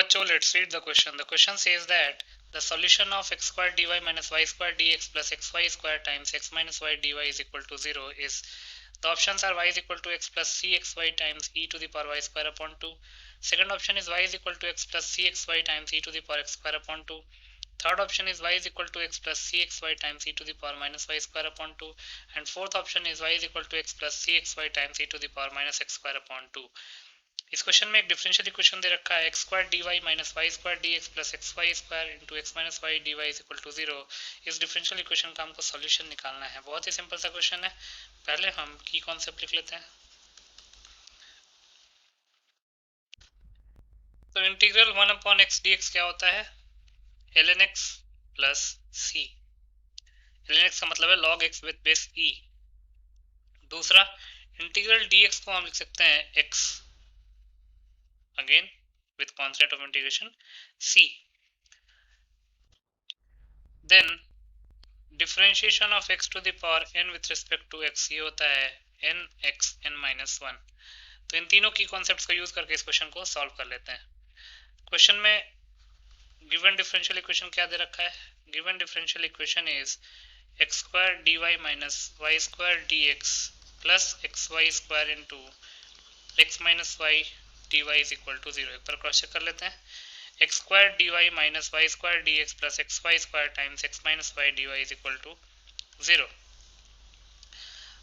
बच्चों, let's read the question. The question says that the solution of x squared dy minus y squared dx plus xy squared times x minus y dy is equal to 0 is. The options are y is equal to x plus cxy times e to the power y square upon 2. Second option is y is equal to x plus cxy times e to the power x square upon 2. Third option is y is equal to x plus cxy times e to the power minus y square upon 2. And fourth option is y is equal to x plus cxy times e to the power minus x square upon 2. इस question में एक differential equation दे रखा है x square d y minus y square d x plus x y square into x minus y d y is equal to 0। इस differential equation का हमको solution निकालना है। बहुत ही सिंपल सा क्वेश्चन है। पहले हम की कॉन्सेप्ट लिख लेते हैं। तो integral 1 upon x D x क्या होता है? एल एन एक्स प्लस सी। एल एन एक्स का मतलब है लॉग एक्स विद बेस ई। दूसरा इंटीग्रल डी एक्स को हम लिख सकते हैं x again with constant of integration c. Then differentiation of x to the power n with respect to x ये होता है n x n minus 1। तो इन तीनों की कॉन्सेप्ट्स का यूज करके इस क्वेश्चन को सॉल्व कर लेते हैं। क्वेश्चन में गिवन डिफरेंशियल इक्वेशन क्या दे रखा है? Given differential equation is x square d y minus y square d x plus x y square into x minus y dy is equal to 0। एक बार क्रॉस चेक कर लेते हैं। x square dy minus y square dx plus xy square times x minus y dy is equal to 0।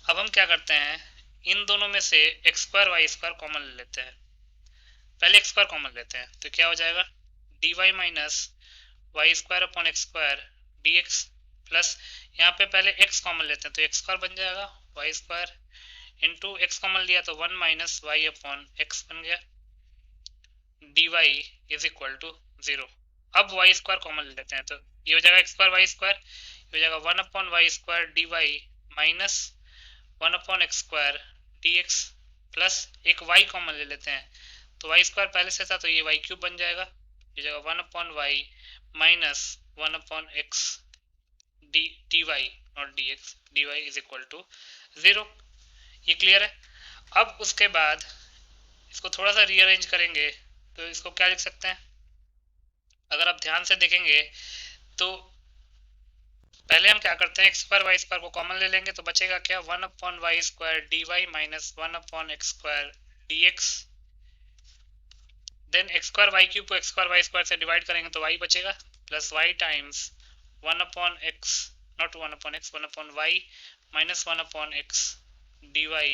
अब हम क्या करते हैं, इन दोनों में से x square y square common ले लेते हैं। पहले x square कॉमन लेते हैं तो क्या हो जाएगा, dy minus y square upon x square dx plus यहाँ पे पहले x कॉमन लेते हैं तो x square बन जाएगा y square into x common लिया तो 1 माइनस वाई अपॉन एक्स बन गया dy इज इक्वल टू 0। अब y स्क्वायर कॉमन ले लेते हैं तो ये हो जाएगा x स्क्वायर y स्क्वायर, ये हो जाएगा 1 upon y square dy minus 1 upon x square dx plus एक y कॉमन ले लेते हैं तो y स्क्वायर पहले से था तो ये y क्यूब बन जाएगा, ये जाएगा 1 upon y minus 1 upon x dy not dx dy is equal to 0। ये क्लियर है। अब उसके बाद इसको थोड़ा सा रीअरेंज करेंगे तो इसको क्या लिख सकते हैं, अगर आप ध्यान से देखेंगे तो पहले हम क्या करते हैं, एक्स स्क्वायर वाई स्क्वायर को कॉमन ले लेंगे तो बचेगा क्या, 1 upon y square d y minus 1 upon x square d x. Then x square y cube को एक्स स्क्वायर वाई स्क्वायर से डिवाइड करेंगे तो वाई बचेगा plus y times 1 upon x not 1 upon x 1 upon y minus 1 upon x d y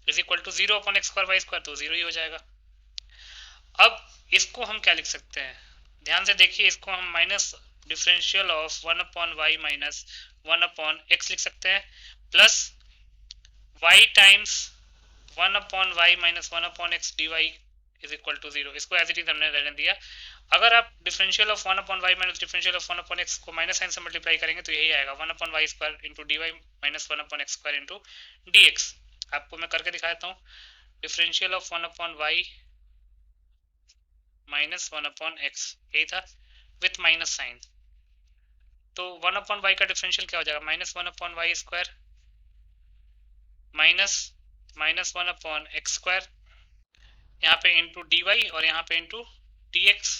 is equal to 0 upon x square y square तो 0 ही हो जाएगा। अब इसको हम क्या लिख सकते हैं, ध्यान से देखिए, इसको हम minus differential of 1 upon y minus 1 upon x लिख सकते हैं plus y times 1 upon y minus 1 upon x d y is equal to 0। इसको एज इट इज हमने रहने दिया। अगर आप differential of 1 upon y minus differential of 1 upon x को माइनस साइन से मल्टीप्लाई करेंगे तो यही आएगा 1 upon y square into d y minus 1 upon x square into d x. आपको मैं करके दिखाता हूँ, differential of 1 upon y minus 1 upon x यही था विथ माइनस साइन, तो 1 अपॉन वाई का डिफरेंशियल क्या हो जाएगा, minus 1 upon y square minus minus 1 upon x square, यहाँ पे इंटू डी वाई और यहाँ पे इंटू डी एक्स।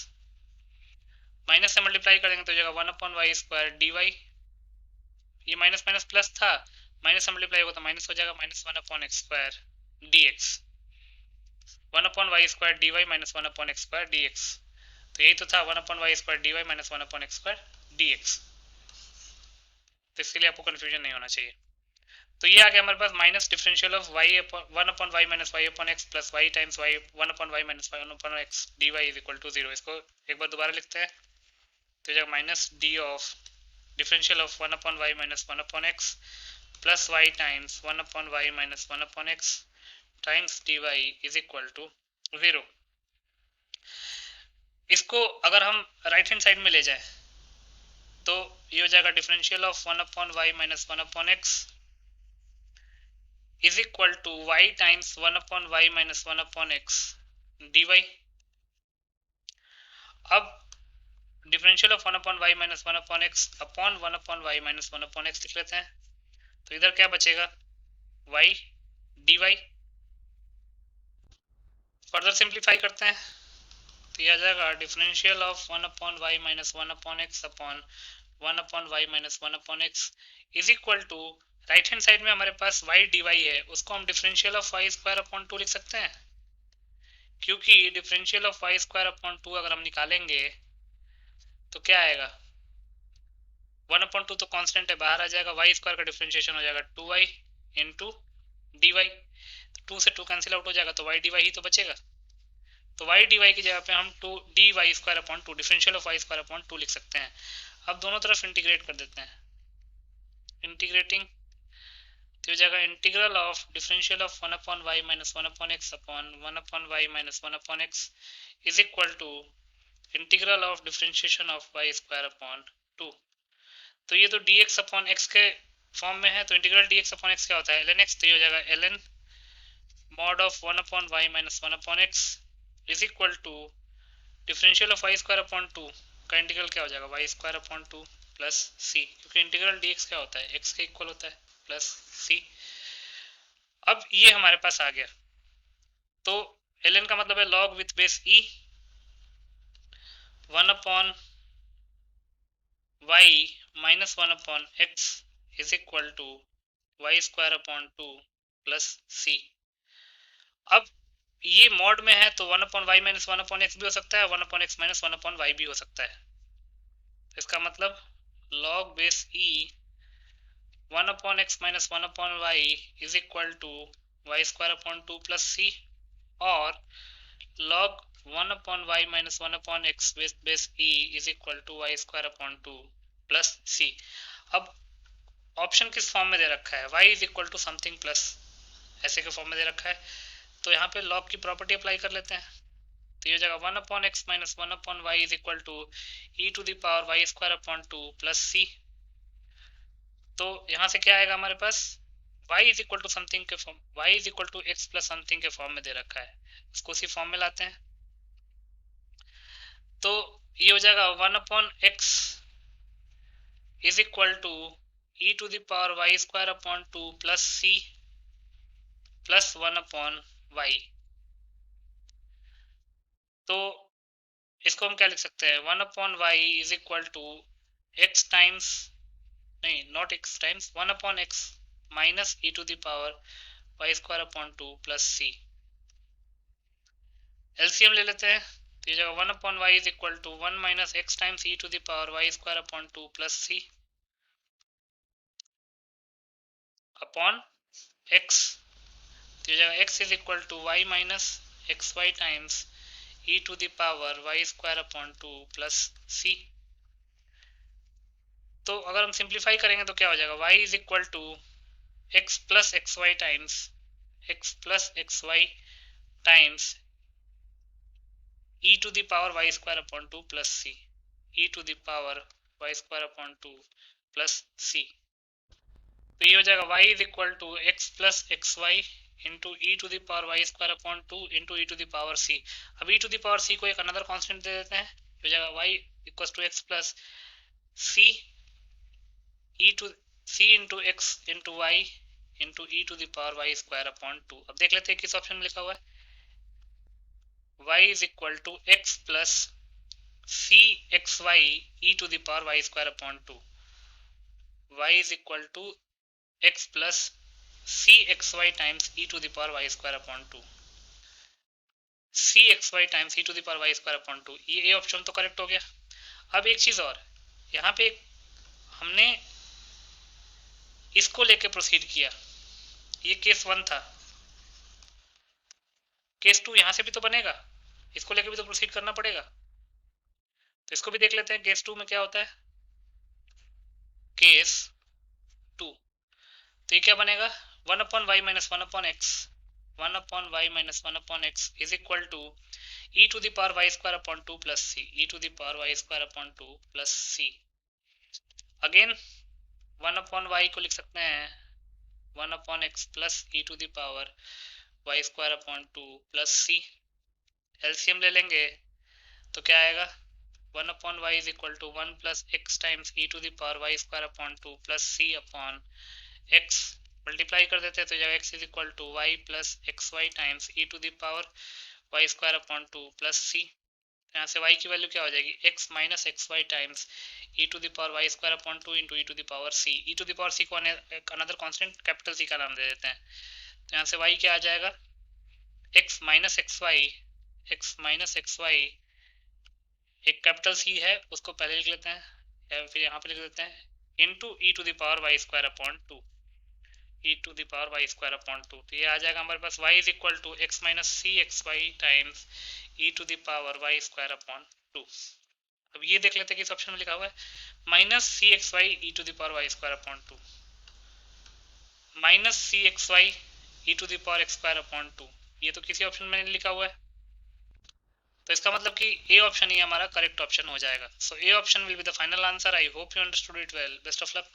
माइनस से मल्टीप्लाई करेंगे तो जाएगा 1 upon y square d y, ये माइनस माइनस प्लस था, माइनस से मल्टीप्लाई होगा तो माइनस हो जाएगा minus 1 upon x square d x. 1 upon y square d y minus 1 upon x square d x, तो यही तो था 1 upon y square d y minus 1 upon x square d x. तो इसके लिए आपको कंफ्यूजन नहीं होना चाहिए। तो ये आ गया हमारे पास minus differential of y 1 upon y minus y upon x plus y times y 1 upon y minus y 1 upon x d y is equal to 0। इसको एक बार दोबारा लिखते हैं तो जाएगा minus d of differential of 1 upon y minus 1 upon x plus y times 1 upon y minus 1 upon x times d y is equal to 0। इसको अगर हम राइट हैंड साइड में ले जाए तो ये हो जाएगा differential of 1 upon y minus 1 upon x is equal to y times 1 upon y minus 1 upon x d y. अब differential of 1 upon y minus 1 upon x upon 1 upon y minus 1 upon x लिख लेते हैं तो इधर क्या बचेगा, y d y. Further simplify करते हैं तो यह आ जाएगा differential of 1 upon y minus 1 upon x upon 1 upon y minus 1 upon x is equal to, right hand side में हमारे पास वाई डी वाई है, उसको हम differential of y square upon 2 लिख सकते हैं, क्योंकि differential of y square upon 2 अगर हम निकालेंगे तो क्या आएगा, 1 अपॉन 2 तो कांस्टेंट है, बाहर आ जाएगा, वाई स्क्वायर का डिफरेंशिएशन हो जाएगा 2y इंटू डी वाई, 2 से 2 कैंसिल आउट हो जाएगा तो वाई डी वाई ही तो बचेगा। तो वाई डी वाई की जगह पे हम 2 d y square upon 2 differential of y square upon 2 लिख सकते हैं। अब दोनों तरफ इंटीग्रेट कर देते हैं, इंटीग्रेटिंग तो हो जाएगा integral of differential of 1 upon y minus 1 upon x upon 1 upon y minus 1 upon x is equal to integral of differentiation of y square upon 2। तो ये तो dx अपॉन एक्स के फॉर्म में है, तो इंटीग्रल dx अपॉन एक्स क्या होता है, ln x, तो ये हो जाएगा ln mod of 1 upon y minus 1 upon x is equal to differential of y square upon 2 का इंटीग्रल क्या हो जाएगा, y square upon 2 plus c, क्योंकि इंटीग्रल dx क्या होता है, x के इक्वल होता है, प्लस सी। अब ये हमारे पास आ गया, तो ln का मतलब है log with base e 1 upon y minus 1 upon x is equal to y square upon 2 plus c. अब ये मॉड में है तो 1 upon y minus 1 upon x भी हो सकता है, 1 upon x minus 1 upon y भी हो सकता है। इसका मतलब log base e 1 upon x minus 1 upon y is equal to y square upon 2 plus c, और log 1 upon y minus 1 upon x base e is equal to y square upon 2 plus c. अब option किस form में दे रखा है, y is equal to something plus, ऐसे के form में दे रखा है, तो यहाँ पे log की प्रॉपर्टी अप्लाई कर लेते हैं, तो ये हो जाएगा 1 upon x minus 1 upon y is equal to e to the power y square upon 2 plus c. तो यहाँ से क्या आएगा हमारे पास, y is equal to something के form, y is equal to x plus something के फॉर्म में दे रखा है, इसको उसी फॉर्म में लाते हैं, तो ये हो जाएगा 1 upon x is equal to e to the power y square upon 2 plus c plus 1 upon y. तो इसको हम क्या लिख सकते हैं, 1 upon y is equal to x times, नहीं not x times, 1 upon x minus e to the power y square upon 2 plus c. LCM ले लेते हैं, तो ये जगह 1 upon y is equal to 1 minus x times e to the power y square upon 2 plus c upon x, तो ये जगह x is equal to y minus x y times e to the power y square upon 2 plus c. तो अगर हम simplify करेंगे तो क्या हो जाएगा, y is equal to x plus x y times x plus x y times e to the power y square upon 2 plus c, e to the power y square upon 2 plus c. तो ये हो जाएगा y is equal to x plus x y into e to the power y square upon 2 into e to the power c. अब e to the power c को एक another constant दे देते हैं, हो जाएगा y equal to x plus c e to c into x into y into e to the power y square upon 2। अब देख लेते हैं किस ऑप्शन में लिखा हुआ है, y is equal to x plus c x y e to the power y square upon 2, y is equal to x plus c x y times e to the power y square upon 2, c x y times e to the power y square upon 2, ये option तो correct हो गया। अब एक चीज और, यहाँ पे हमने इसको लेके प्रोसीड किया, ये केस 1 था, केस 2 यहाँ से भी तो बनेगा, इसको लेके भी तो प्रोसीड करना पड़ेगा, तो इसको भी देख लेते हैं केस 2 में क्या होता है। केस 2 तो ये क्या बनेगा, 1 upon y minus 1 upon x 1 upon y minus 1 upon x is equal to e to the power y square upon 2 plus c, e to the power y square upon 2 plus c. Again 1 upon y को लिख सकते हैं 1 upon x plus e to the power y square upon 2 plus c. LCM ले लेंगे तो क्या आएगा, 1 upon y is equal to 1 plus x times e to the power y square upon 2 plus c upon x, multiply कर देते हैं तो जाएगा x is equal to y plus x y times e to the power y square upon 2 plus c. तो यहाँ से y की value क्या हो जाएगी, x minus x y times e to the power y square upon 2 into e to the power c. E to the power c को another constant capital C का नाम दे देते हैं। तो यहाँ से y क्या आ जाएगा, x minus x y, x minus x y, एक कैपिटल सी है उसको पहले लिख लेते हैं या फिर यहाँ पे लिख देते हैं into e to the power y square upon 2, e to the power y square upon 2। तो ये आ जाएगा हमारे पास y is equal to x minus c x y times e to the power y square upon 2। अब ये देख लेते हैं कि इस ऑप्शन में लिखा हुआ है minus c x y e to the power y square upon 2, minus c x y e to the power x square upon 2। ये तो किसी ऑप्शन में नहीं लिखा हुआ है, तो इसका मतलब कि ए ऑप्शन ही हमारा करेक्ट ऑप्शन हो जाएगा। So A option will be the final answer. I hope you understood it well. Best of luck.